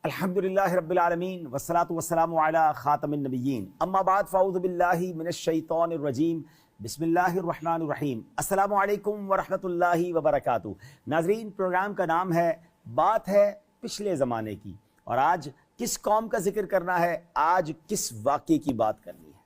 الحمدللہ رب العالمین والصلاة والسلام علی خاتم النبیین اما بعد فاعوذ باللہ من الشیطان الرجیم بسم اللہ الرحمن الرحیم السلام علیکم ورحمۃ اللہ وبرکاتہ۔ ناظرین، پروگرام کا نام ہے بات ہے پچھلے زمانے کی، اور آج کس قوم کا ذکر کرنا ہے، آج کس واقعے کی بات کرنی ہے۔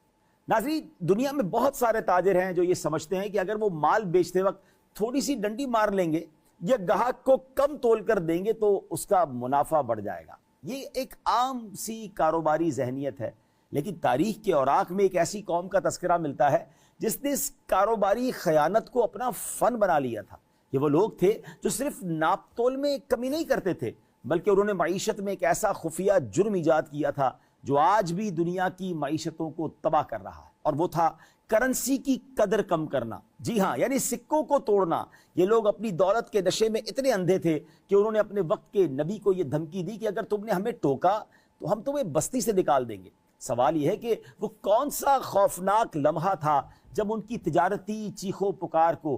ناظرین، دنیا میں بہت سارے تاجر ہیں جو یہ سمجھتے ہیں کہ اگر وہ مال بیچتے وقت تھوڑی سی ڈنڈی مار لیں گے یا گاہک کو کم تول کر دیں گے تو اس کا منافع بڑھ جائے گا۔ یہ ایک عام سی کاروباری ذہنیت ہے، لیکن تاریخ کے اوراق میں ایک ایسی قوم کا تذکرہ ملتا ہے جس نے اس کاروباری خیانت کو اپنا فن بنا لیا تھا۔ یہ وہ لوگ تھے جو صرف ناپ تول میں کمی نہیں کرتے تھے، بلکہ انہوں نے معیشت میں ایک ایسا خفیہ جرم ایجاد کیا تھا جو آج بھی دنیا کی معیشتوں کو تباہ کر رہا ہے، اور وہ تھا کرنسی کی قدر کم کرنا۔ جی ہاں، یعنی سکوں کو توڑنا۔ یہ لوگ اپنی دولت کے نشے میں اتنے اندھے تھے کہ انہوں نے اپنے وقت کے نبی کو یہ دھمکی دی کہ اگر تم نے ہمیں ٹوکا تو ہم تمہیں بستی سے نکال دیں گے۔ سوال یہ ہے کہ وہ کون سا خوفناک لمحہ تھا جب ان کی تجارتی چیخو پکار کو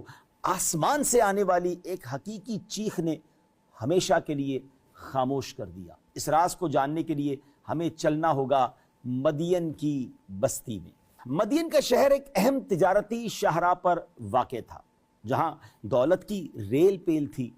آسمان سے آنے والی ایک حقیقی چیخ نے ہمیشہ کے لیے خاموش کر دیا۔ اس راز کو جاننے کے لیے ہمیں چلنا ہوگا مدین کی بستی میں۔ مدین کا شہر ایک اہم تجارتی شاہراہ پر واقع تھا، جہاں دولت کی ریل پیل تھی۔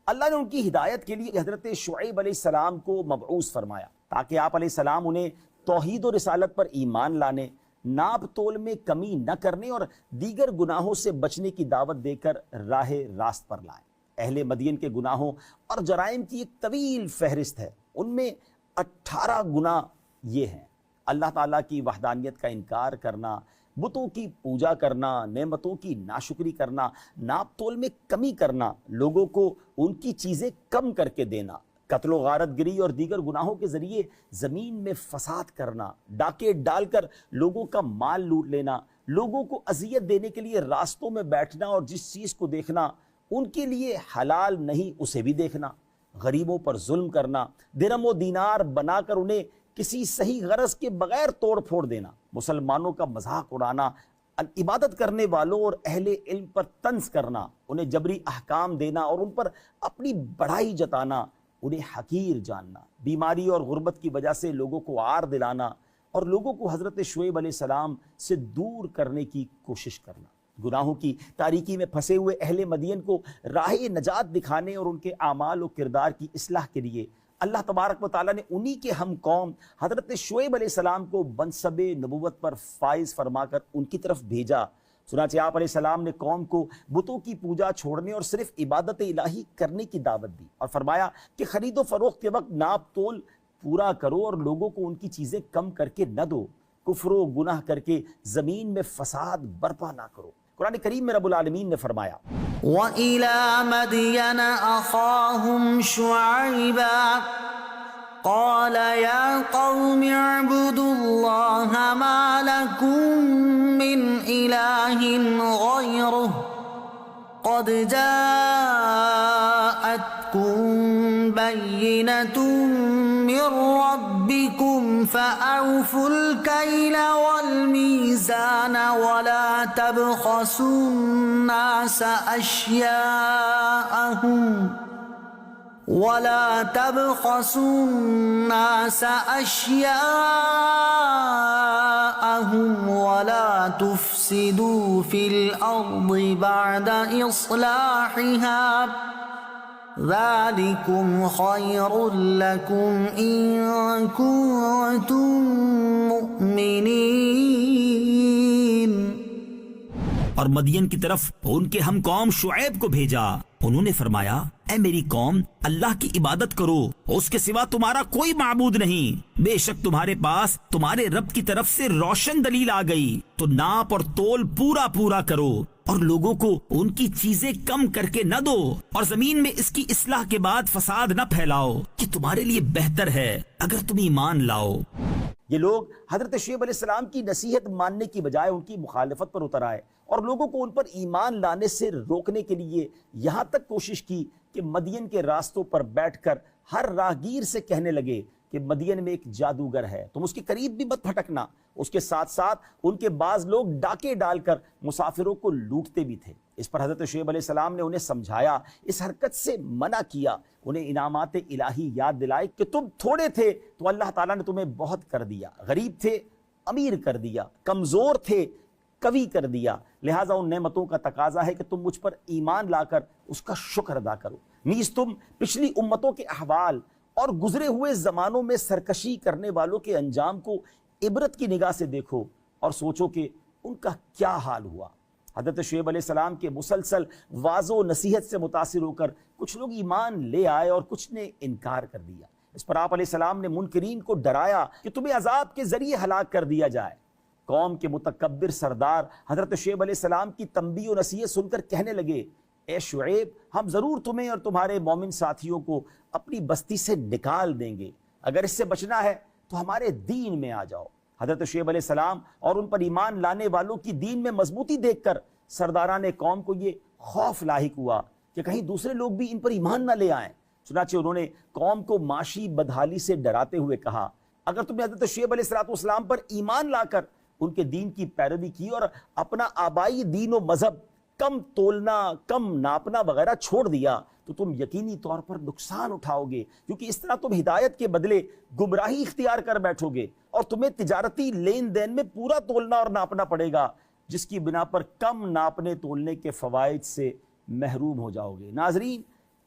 اللہ نے ان کی ہدایت کے لیے حضرت شعیب علیہ السلام کو مبعوث فرمایا تاکہ آپ علیہ السلام انہیں توحید و رسالت پر ایمان لانے، ناپ تول میں کمی نہ کرنے اور دیگر گناہوں سے بچنے کی دعوت دے کر راہ راست پر لائیں۔ اہل مدین کے گناہوں اور جرائم کی ایک طویل فہرست ہے۔ ان میں 18 گناہ یہ ہیں: اللہ تعالیٰ کی وحدانیت کا انکار کرنا، بتوں کی پوجا کرنا، نعمتوں کی ناشکری کرنا، ناپ تول میں کمی کرنا، لوگوں کو ان کی چیزیں کم کر کے دینا، قتل و غارت گری اور دیگر گناہوں کے ذریعے زمین میں فساد کرنا، ڈاکے ڈال کر لوگوں کا مال لوٹ لینا، لوگوں کو اذیت دینے کے لیے راستوں میں بیٹھنا اور جس چیز کو دیکھنا ان کے لیے حلال نہیں اسے بھی دیکھنا، غریبوں پر ظلم کرنا، درہم و دینار بنا کر انہیں کسی صحیح غرض کے بغیر توڑ پھوڑ دینا، مسلمانوں کا مذاق اڑانا، عبادت کرنے والوں اور اہل علم پر طنز کرنا، انہیں جبری احکام دینا اور ان پر اپنی بڑائی جتانا، انہیں حقیر جاننا، بیماری اور غربت کی وجہ سے لوگوں کو عار دلانا اور لوگوں کو حضرت شعیب علیہ السلام سے دور کرنے کی کوشش کرنا۔ گناہوں کی تاریکی میں پھنسے ہوئے اہل مدین کو راہ نجات دکھانے اور ان کے اعمال و کردار کی اصلاح کے لیے اللہ تبارک و تعالیٰ نے انہی کے ہم قوم حضرت شعیب علیہ السلام کو منصب نبوت پر فائز فرما کر ان کی طرف بھیجا۔ چنانچہ آپ علیہ السلام نے قوم کو بتوں کی پوجا چھوڑنے اور صرف عبادت الہی کرنے کی دعوت دی، اور فرمایا کہ خرید و فروخت کے وقت ناپ تول پورا کرو اور لوگوں کو ان کی چیزیں کم کر کے نہ دو، کفر و گناہ کر کے زمین میں فساد برپا نہ کرو۔ قرآن کریم میں رب العالمین نے فرمایا وَإِلَى مَدْيَنَ أَخَاهُمْ شُعَيْبًا قَالَ يَا قَوْمِ اعْبُدُوا اللَّهَ مَا لَكُم مِّنْ إِلَٰهٍ غَيْرُهُ قَدْ جَاءَتْكُم بَيِّنَةٌ مِّن رَّبِّكُمْ فَأَوْفُوا الْكَيْلَ وَالْمِيزَانَ وَلَا تَبْخَسُوا النَّاسَ أَشْيَاءَهُمْ وَلَا تُفْسِدُوا فِي الْأَرْضِ بَعْدَ إِصْلَاحِهَا ذَلِكُمْ خَيْرٌ لَكُمْ إِن كُنتُم مُّؤْمِنِينَ۔ اور مدین کی طرف ان کے ہم قوم شعیب کو بھیجا۔ انہوں نے فرمایا، اے میری قوم، اللہ کی عبادت کرو، اس کے سوا تمہارا کوئی معبود نہیں۔ بے شک تمہارے پاس تمہارے رب کی طرف سے روشن دلیل آ گئی، تو ناپ اور تول پورا پورا کرو اور لوگوں کو ان کی چیزیں کم کر کے نہ دو، اور زمین میں اس کی اصلاح کے بعد فساد نہ پھیلاؤ، کہ تمہارے لیے بہتر ہے اگر تم ایمان لاؤ۔ یہ لوگ حضرت شعیب علیہ السلام کی نصیحت ماننے کی بجائے ان کی مخالفت پر اتر آئے اور لوگوں کو ان پر ایمان لانے سے روکنے کے لیے یہاں تک کوشش کی کہ مدین کے راستوں پر بیٹھ کر ہر راہگیر سے کہنے لگے کہ مدین میں ایک جادوگر ہے، تم اس کے قریب بھی مت پھٹکنا۔ اس کے ساتھ ساتھ ان کے بعض لوگ ڈاکے ڈال کر مسافروں کو لوٹتے بھی تھے۔ اس پر حضرت شعیب علیہ السلام نے انہیں سمجھایا، اس حرکت سے منع کیا، انہیں انعامات الہی یاد دلائے کہ تم تھوڑے تھے تو اللہ تعالیٰ نے تمہیں بہت کر دیا، غریب تھے امیر کر دیا، کمزور تھے قوی کر دیا، لہٰذا ان نعمتوں کا تقاضا ہے کہ تم مجھ پر ایمان لا کر اس کا شکر ادا کرو۔ نیز تم پچھلی امتوں کے احوال اور گزرے ہوئے زمانوں میں سرکشی کرنے والوں کے انجام کو عبرت کی نگاہ سے دیکھو اور سوچو کہ ان کا کیا حال ہوا۔ حضرت شعیب علیہ السلام کے مسلسل واضح و نصیحت سے متاثر ہو کر کچھ لوگ ایمان لے آئے اور کچھ نے انکار کر دیا۔ اس پر آپ علیہ السلام نے منکرین کو ڈرایا کہ تمہیں عذاب کے ذریعے ہلاک کر دیا جائے۔ قوم کے متکبر سردار حضرت شعیب علیہ السلام کی تنبیہ و نصیحت سن کر کہنے لگے، اے شعیب، ہم ضرور تمہیں اور تمہارے مومن ساتھیوں کو اپنی بستی سے نکال دیں گے، اگر اس سے بچنا ہے تو ہمارے دین میں آ جاؤ۔ حضرت شعیب علیہ السلام اور ان پر ایمان لانے والوں کی دین میں مضبوطی دیکھ کر سرداران قوم کو یہ خوف لاحق ہوا کہ کہیں دوسرے لوگ بھی ان پر ایمان نہ لے آئیں۔ چنانچہ انہوں نے قوم کو معاشی بدحالی سے ڈراتے ہوئے کہا، اگر تم نے حضرت شعیب علیہ السلام پر ایمان لا کر ان کے دین کی پیروی کی اور اپنا آبائی دین و مذہب کم تولنا، کم ناپنا وغیرہ چھوڑ دیا تو تم یقینی طور پر نقصان اٹھاؤ گے، کیونکہ اس طرح تم ہدایت کے بدلے گمراہی اختیار کر بیٹھو گے اور تمہیں تجارتی لین دین میں پورا تولنا اور ناپنا پڑے گا، جس کی بنا پر کم ناپنے تولنے کے فوائد سے محروم ہو جاؤ گے۔ ناظرین،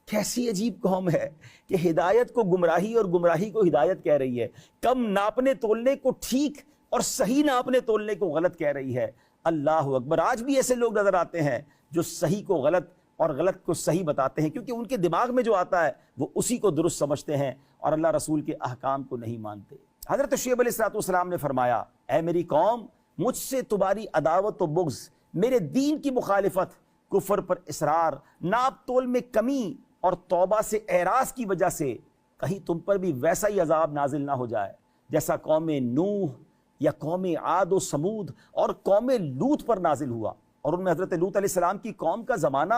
کیسی عجیب قوم ہے کہ ہدایت کو گمراہی اور گمراہی کو ہدایت کہہ رہی ہے، کم ناپنے تولنے کو ٹھیک اور صحیح ناپنے تولنے کو غلط کہہ رہی ہے۔ اللہ اکبر! آج بھی ایسے لوگ نظر آتے ہیں جو صحیح کو غلط اور غلط کو صحیح بتاتے ہیں، کیونکہ ان کے دماغ میں جو آتا ہے وہ اسی کو درست سمجھتے ہیں اور اللہ رسول کے احکام کو نہیں مانتے۔ حضرت شعیب علیہ السلام نے فرمایا، اے میری قوم، مجھ سے تمہاری عداوت و بغض، میرے دین کی مخالفت، کفر پر اصرار، ناپ تول میں کمی اور توبہ سے اعراض کی وجہ سے کہیں تم پر بھی ویسا ہی عذاب نازل نہ ہو جائے جیسا قوم نوح یا قوم عاد و سمود اور قوم لوط پر نازل ہوا۔ اور ان میں حضرت لوط علیہ السلام کی قوم کا زمانہ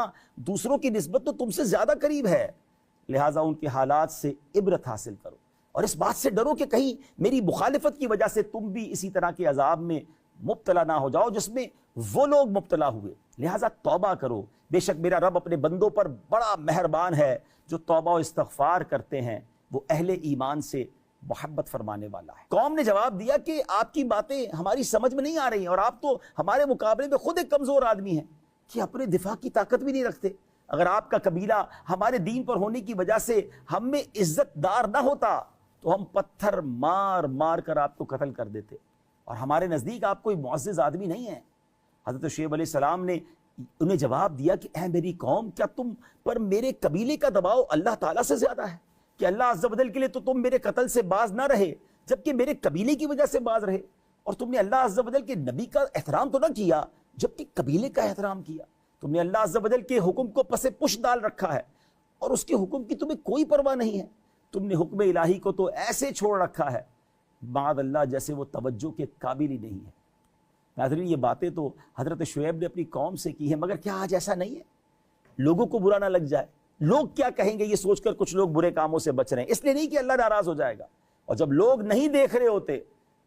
دوسروں کی نسبت تو تم سے زیادہ قریب ہے، لہٰذا ان کے حالات سے عبرت حاصل کرو اور اس بات سے ڈرو کہ کہیں میری مخالفت کی وجہ سے تم بھی اسی طرح کے عذاب میں مبتلا نہ ہو جاؤ جس میں وہ لوگ مبتلا ہوئے، لہٰذا توبہ کرو، بے شک میرا رب اپنے بندوں پر بڑا مہربان ہے، جو توبہ و استغفار کرتے ہیں وہ اہل ایمان سے محبت فرمانے والا ہے۔ قوم نے جواب دیا کہ آپ کی باتیں ہماری سمجھ میں نہیں آ رہی ہیں اور آپ تو ہمارے مقابلے میں خود ایک کمزور آدمی ہیں کہ اپنے دفاع کی طاقت بھی نہیں رکھتے۔ اگر آپ کا قبیلہ ہمارے دین پر ہونے کی وجہ سے ہم میں عزت دار نہ ہوتا تو ہم پتھر مار مار کر آپ کو قتل کر دیتے، اور ہمارے نزدیک آپ کوئی معزز آدمی نہیں ہے۔ حضرت شعیب علیہ السلام نے انہیں جواب دیا کہ اے میری قوم، کیا تم پر میرے قبیلے کا دباؤ اللہ تعالیٰ سے زیادہ ہے کہ اللہ عز و جل کے لیے تو تم میرے قتل سے باز نہ رہے جبکہ میرے قبیلے کی وجہ سے باز رہے، اور تم نے اللہ عز و جل کے نبی کا احترام تو نہ کیا جبکہ قبیلے کا احترام کیا۔ تم نے اللہ عز و جل کے حکم کو پس پش ڈال رکھا ہے اور اس کے حکم کی تمہیں کوئی پرواہ نہیں ہے، تم نے حکم الہی کو تو ایسے چھوڑ رکھا ہے معاذ اللہ جیسے وہ توجہ کے قابل ہی نہیں ہے۔ ناظرین، یہ باتیں تو حضرت شعیب نے اپنی قوم سے کی ہیں، مگر کیا آج ایسا نہیں ہے؟ لوگوں کو برا نہ لگ جائے، لوگ کیا کہیں گے یہ سوچ کر کچھ لوگ برے کاموں سے بچ رہے ہیں، اس لیے نہیں کہ اللہ ناراض ہو جائے گا، اور جب لوگ نہیں دیکھ رہے ہوتے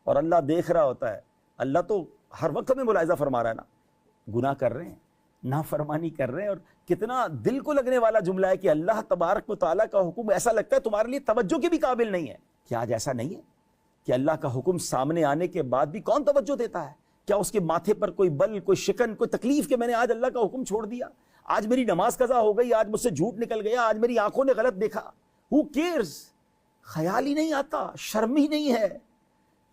اور اللہ دیکھ رہا ہوتا ہے، اللہ تو ہر وقت ہمیں ملاحظہ فرما رہا ہے نا، گناہ کر رہے ہیں، نافرمانی کر رہے ہیں، اور کتنا دل کو لگنے والا جملہ ہے کہ اللہ تبارک و تعالیٰ کا حکم ایسا لگتا ہے تمہارے لیے توجہ کے بھی قابل نہیں ہے۔ کیا آج ایسا نہیں ہے کہ اللہ کا حکم سامنے آنے کے بعد بھی کون توجہ دیتا ہے؟ کیا اس کے ماتھے پر کوئی بل، کوئی شکن، کوئی تکلیف کہ میں نے آج اللہ کا حکم چھوڑ دیا، آج میری نماز قضا ہو گئی، آج مجھ سے جھوٹ نکل گیا، آج میری آنکھوں نے غلط دیکھا؟ Who cares؟ خیال ہی نہیں آتا، شرم ہی نہیں ہے۔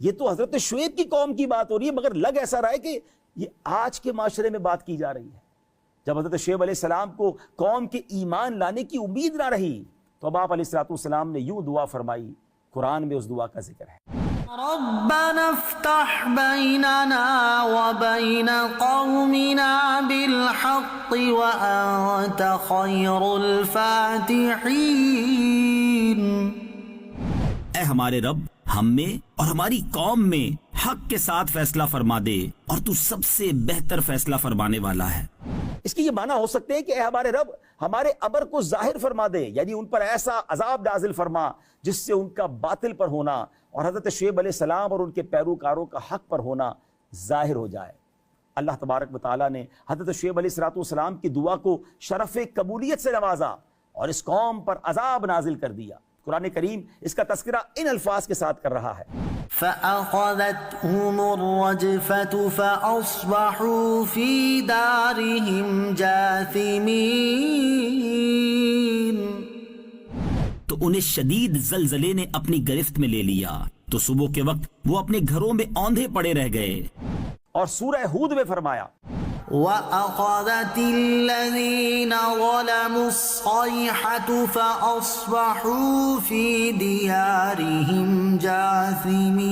یہ تو حضرت شعیب کی قوم کی بات ہو رہی ہے، مگر لگ ایسا رہا ہے کہ یہ آج کے معاشرے میں بات کی جا رہی ہے۔ جب حضرت شعیب علیہ السلام کو قوم کے ایمان لانے کی امید نہ رہی تو اب آپ علیہ السلام نے یوں دعا فرمائی، قرآن میں اس دعا کا ذکر ہے، ربنا افتح بيننا وبين قومنا بالحق وأنت خير الفاتحين۔ اے ہمارے رب، ہم میں اور ہماری قوم میں حق کے ساتھ فیصلہ فرما دے، اور تو سب سے بہتر فیصلہ فرمانے والا ہے۔ اس کی یہ معنی ہو سکتے ہیں کہ اے ہمارے رب ہمارے امر کو ظاہر فرما دے، یعنی ان پر ایسا عذاب نازل فرما جس سے ان کا باطل پر ہونا اور حضرت شعیب علیہ السلام اور ان کے پیروکاروں کا حق پر ہونا ظاہر ہو جائے۔ اللہ تبارک و تعالیٰ نے حضرت شعیب علیہ السلام کی دعا کو شرف قبولیت سے نوازا اور اس قوم پر عذاب نازل کر دیا۔ قرآن کریم اس کا تذکرہ ان الفاظ کے ساتھ کر رہا ہے، فَأَخَذَتْهُمُ الرَّجْفَةُ فَأَصْبَحُوا فِي دَارِهِمْ جَاثِمِينَ۔ تو انہیں شدید زلزلے نے اپنی گرفت میں لے لیا تو صبح کے وقت وہ اپنے گھروں میں اوندھے پڑے رہ گئے۔ اور سورہ ہود میں فرمایا وَأَخَذَتِ الَّذِينَ ظَلَمُوا الصَّيْحَةُ فَأَصْبَحُوا فِي دِيَارِهِمْ جَاثِمِينَ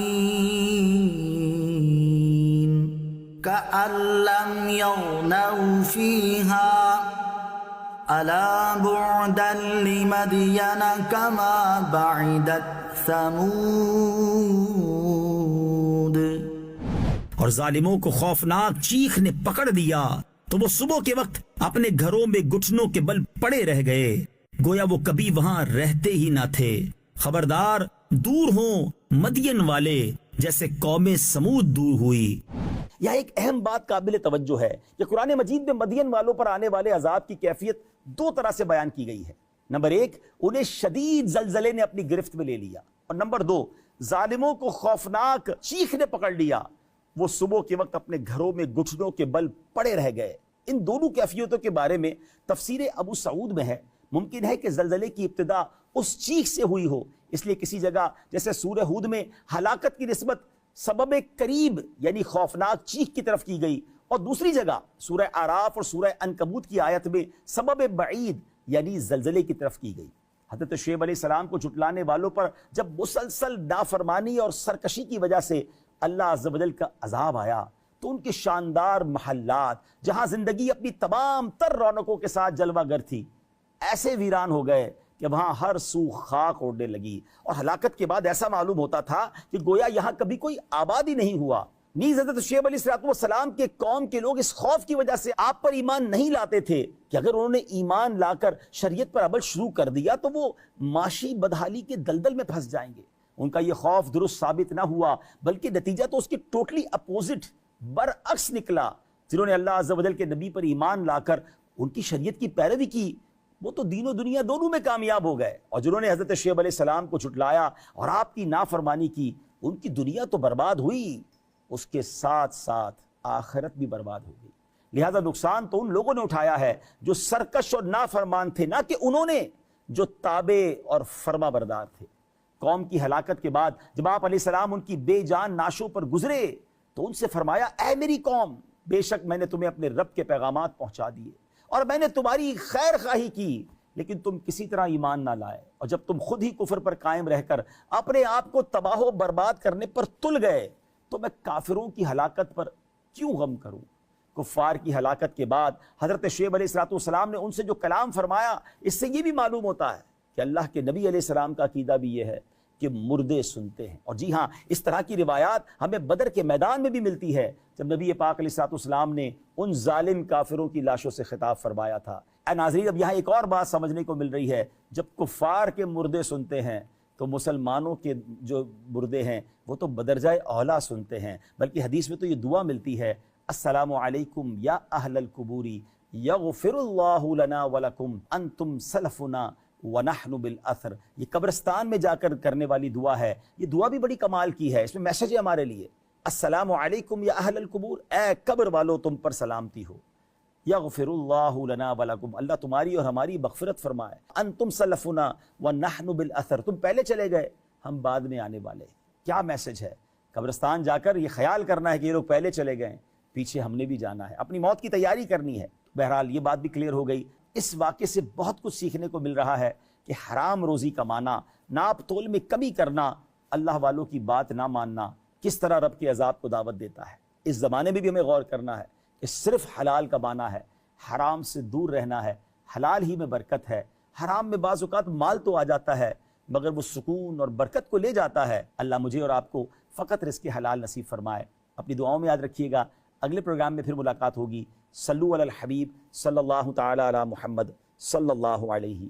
كَأَن لَّمْ يَغْنَوْا فِيهَا أَلَا بُعْدًا لِّمَدْيَنَ كَمَا بَعِدَتْ ثَمُودُ۔ اور ظالموں کو خوفناک چیخ نے پکڑ دیا تو وہ صبح کے وقت اپنے گھروں میں گھٹنوں کے بل پڑے رہ گئے، گویا وہ کبھی وہاں رہتے ہی نہ تھے۔ خبردار دور ہوں مدین والے جیسے قوم سمود دور ہوئی۔ یہاں ایک اہم بات قابل توجہ ہے کہ قرآن مجید میں مدین والوں پر آنے والے عذاب کی کیفیت دو طرح سے بیان کی گئی ہے۔ نمبر ایک، انہیں شدید زلزلے نے اپنی گرفت میں لے لیا، اور نمبر دو، ظالموں کو خوفناک چیخ نے پکڑ لیا، وہ صبح کے وقت اپنے گھروں میں گھٹنوں کے بل پڑے رہ گئے۔ ان دونوں کیفیتوں کے بارے میں تفسیر ابو سعود میں ہے، ممکن ہے کہ زلزلے کی ابتدا اس چیخ سے ہوئی ہو، اس لیے کسی جگہ جیسے سورہ ہود میں ہلاکت کی نسبت سبب قریب یعنی خوفناک چیخ کی طرف کی گئی، اور دوسری جگہ سورہ اعراف اور سورہ عنکبوت کی آیت میں سبب بعید یعنی زلزلے کی طرف کی گئی۔ حضرت شعیب علیہ السلام کو جھٹلانے والوں پر جب مسلسل نافرمانی اور سرکشی کی وجہ سے اللہ عز و جل کا عذاب آیا تو ان کے شاندار محلات جہاں زندگی اپنی تمام تر رونقوں کے ساتھ جلوہ گر تھی، ایسے ویران ہو گئے کہ وہاں ہر سو خاک اڑنے لگی، اور ہلاکت کے بعد ایسا معلوم ہوتا تھا کہ گویا یہاں کبھی کوئی آباد ہی نہیں ہوا۔ نیز حضرت شعیب علیہ السلام کے قوم کے لوگ اس خوف کی وجہ سے آپ پر ایمان نہیں لاتے تھے کہ اگر انہوں نے ایمان لا کر شریعت پر عمل شروع کر دیا تو وہ معاشی بدحالی کے دلدل میں پھنس جائیں گے۔ ان کا یہ خوف درست ثابت نہ ہوا، بلکہ نتیجہ تو اس کے ٹوٹلی اپوزٹ برعکس نکلا۔ جنہوں نے اللہ عز و جل کے نبی پر ایمان لا کر ان کی شریعت کی پیروی کی وہ تو دین و دنیا دونوں میں کامیاب ہو گئے، اور جنہوں نے حضرت شعیب علیہ السلام کو جھٹلایا اور آپ کی نافرمانی کی ان کی دنیا تو برباد ہوئی، اس کے ساتھ ساتھ آخرت بھی برباد ہو گئی۔ لہذا نقصان تو ان لوگوں نے اٹھایا ہے جو سرکش اور نافرمان تھے، نہ کہ انہوں نے جو تابع اور فرما بردار تھے۔ قوم کی ہلاکت کے بعد جب آپ علیہ السلام ان کی بے جان نعشوں پر گزرے تو ان سے فرمایا، اے میری قوم، بے شک میں نے تمہیں اپنے رب کے پیغامات پہنچا دیے اور میں نے تمہاری خیر خواہی کی، لیکن تم کسی طرح ایمان نہ لائے، اور جب تم خود ہی کفر پر قائم رہ کر اپنے آپ کو تباہ و برباد کرنے پر تل گئے تو میں کافروں کی ہلاکت پر کیوں غم کروں۔ کفار کی ہلاکت کے بعد حضرت شعیب علیہ السلام نے ان سے جو کلام فرمایا، اس سے یہ بھی معلوم ہوتا ہے کہ اللہ کے نبی علیہ السلام کا عقیدہ بھی یہ ہے کہ مردے سنتے ہیں۔ اور جی ہاں، اس طرح کی روایات ہمیں بدر کے میدان میں بھی ملتی ہے، جب نبی پاک علیہ السلام نے ان ظالم کافروں کی لاشوں سے خطاب فرمایا تھا۔ اے ناظرین، اب یہاں ایک اور بات سمجھنے کو مل رہی ہے، جب کفار کے مردے سنتے ہیں تو مسلمانوں کے جو مردے ہیں وہ تو بدرجہ اولا سنتے ہیں، بلکہ حدیث میں تو یہ دعا ملتی ہے، السلام علیکم یا اہل القبور یغفر اللہ لنا ولکم انتم سلفنا وَنَحْنُ بِالْأَثْرِ۔ یہ قبرستان میں جا کر کرنے والی دعا ہے، یہ دعا بھی بڑی کمال کی ہے، اس میں میسج ہے ہمارے لیے، السلام علیکم یا اہل القبور، اے قبر والو تم پر سلامتی ہو، یغفر اللہ لنا ولکم، اللہ تمہاری اور ہماری مغفرت فرمائے، انتم سلفنا وَنَحْنُ بِالْأَثْرِ، تم پہلے چلے گئے ہم بعد میں آنے والے۔ کیا میسج ہے؟ قبرستان جا کر یہ خیال کرنا ہے کہ یہ لوگ پہلے چلے گئے، پیچھے ہم نے بھی جانا ہے، اپنی موت کی تیاری کرنی ہے۔ بہرحال یہ بات بھی کلیئر ہو گئی۔ اس واقعے سے بہت کچھ سیکھنے کو مل رہا ہے کہ حرام روزی کمانا، ناپ تول میں کمی کرنا، اللہ والوں کی بات نہ ماننا کس طرح رب کے عذاب کو دعوت دیتا ہے۔ اس زمانے میں بھی ہمیں غور کرنا ہے کہ صرف حلال کمانا ہے، حرام سے دور رہنا ہے، حلال ہی میں برکت ہے۔ حرام میں بعض اوقات مال تو آ جاتا ہے مگر وہ سکون اور برکت کو لے جاتا ہے۔ اللہ مجھے اور آپ کو فقط رزق حلال نصیب فرمائے۔ اپنی دعاؤں میں یاد رکھیے گا۔ اگلے پروگرام میں پھر ملاقات ہوگی۔ صلو علی الحبیب صلی اللہ تعالی علی محمد صلی اللہ علیہ